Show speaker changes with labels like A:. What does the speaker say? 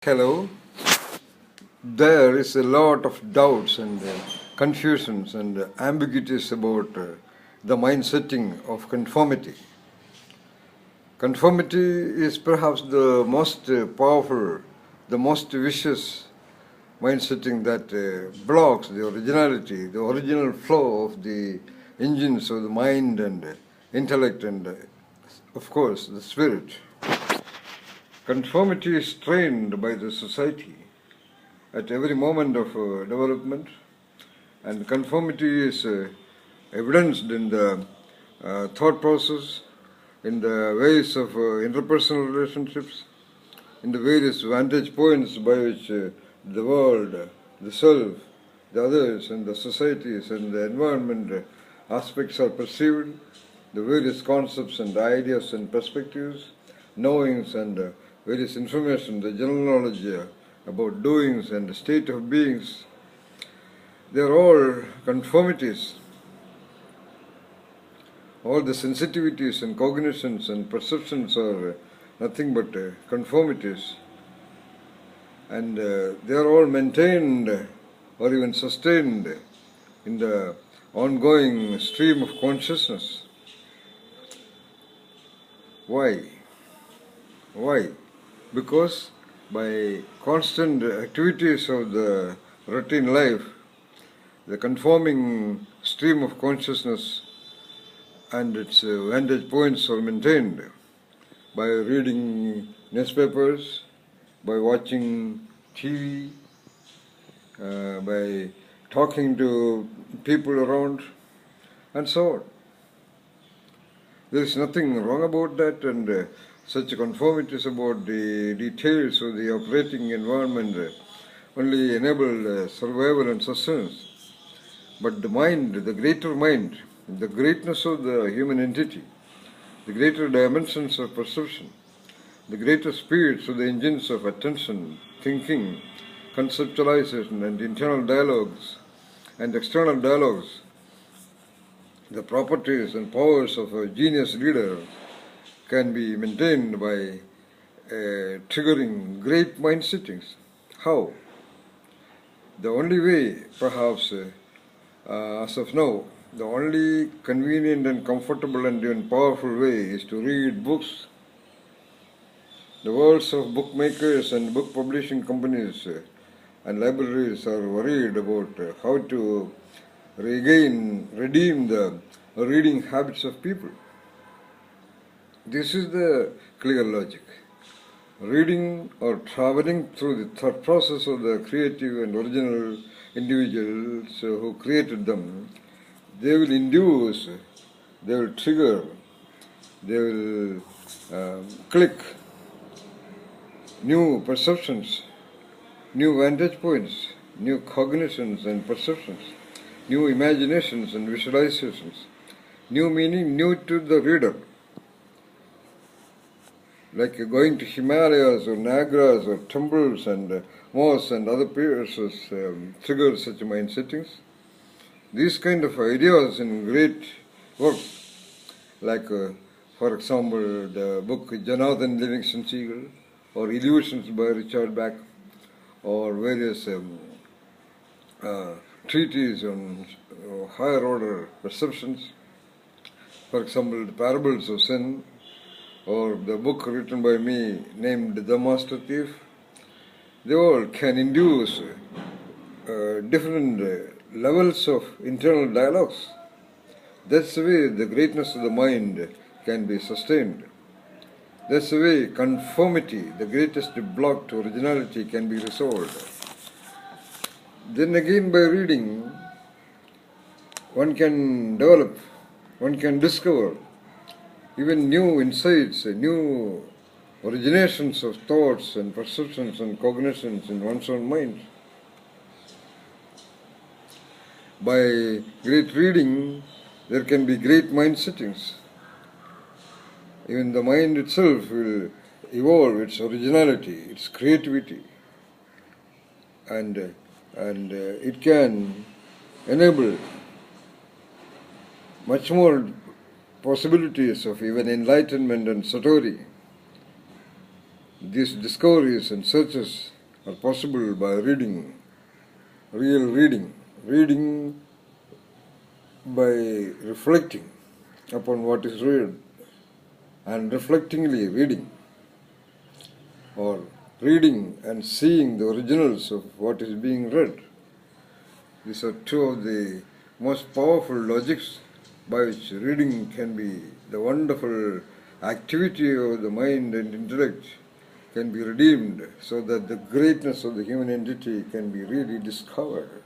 A: Hello. There is a lot of doubts and confusions and ambiguities about the mind setting of conformity. Conformity is perhaps the most powerful, the most vicious mind setting that blocks the originality, the original flow of the engines of the mind and intellect and, of course, the spirit. Conformity is trained by the society at every moment of development, and conformity is evidenced in the thought process, in the ways of interpersonal relationships, in the various vantage points by which the world, the self, the others, and the societies and the environment aspects are perceived, the various concepts and ideas and perspectives, knowings and various information, the general knowledge about doings and the state of beings, they are all conformities. All the sensitivities and cognitions and perceptions are nothing but conformities, and they are all maintained or even sustained in the ongoing stream of consciousness. Why? Why? Because by constant activities of the routine life, the conforming stream of consciousness and its vantage points are maintained by reading newspapers, by watching TV, by talking to people around, and so on. There is nothing wrong about that, and such conformities about the details of the operating environment only enable survival and sustenance. But the mind, the greater mind, the greatness of the human entity, the greater dimensions of perception, the greater speeds of the engines of attention, thinking, conceptualization, and internal dialogues and external dialogues, the properties and powers of a genius leader can be maintained by triggering great mind settings. How? The only way, perhaps, as of now, the only convenient and comfortable and even powerful way is to read books. The worlds of bookmakers and book publishing companies and libraries are worried about how to redeem the reading habits of people. This is the clear logic. Reading or traveling through the thought process of the creative and original individuals who created them, they will induce, they will trigger, they will click new perceptions, new vantage points, new cognitions and perceptions, new imaginations and visualizations, new meaning new to the reader. Like going to Himalayas or Niagaras or temples and mosques and other places trigger such mind settings. These kind of ideas in great works, like for example the book Jonathan Livingston Seagull, or Illusions by Richard Bach, or various treatises on higher order perceptions, for example the Parables of Sin, or the book written by me named The Master Thief, they all can induce different levels of internal dialogues. That's the way the greatness of the mind can be sustained. That's the way conformity, the greatest block to originality, can be resolved. Then again, by reading, one can develop, one can discover even new insights, new originations of thoughts and perceptions and cognitions in one's own mind. By great reading, there can be great mind settings. Even the mind itself will evolve its originality, its creativity, and it can enable much more possibilities of even enlightenment and satori. These discoveries and searches are possible by reading, real reading by reflecting upon what is read and reflectingly reading, or reading and seeing the originals of what is being read. These are two of the most powerful logics by which reading can be, the wonderful activity of the mind and intellect can be redeemed so that the greatness of the human entity can be really discovered.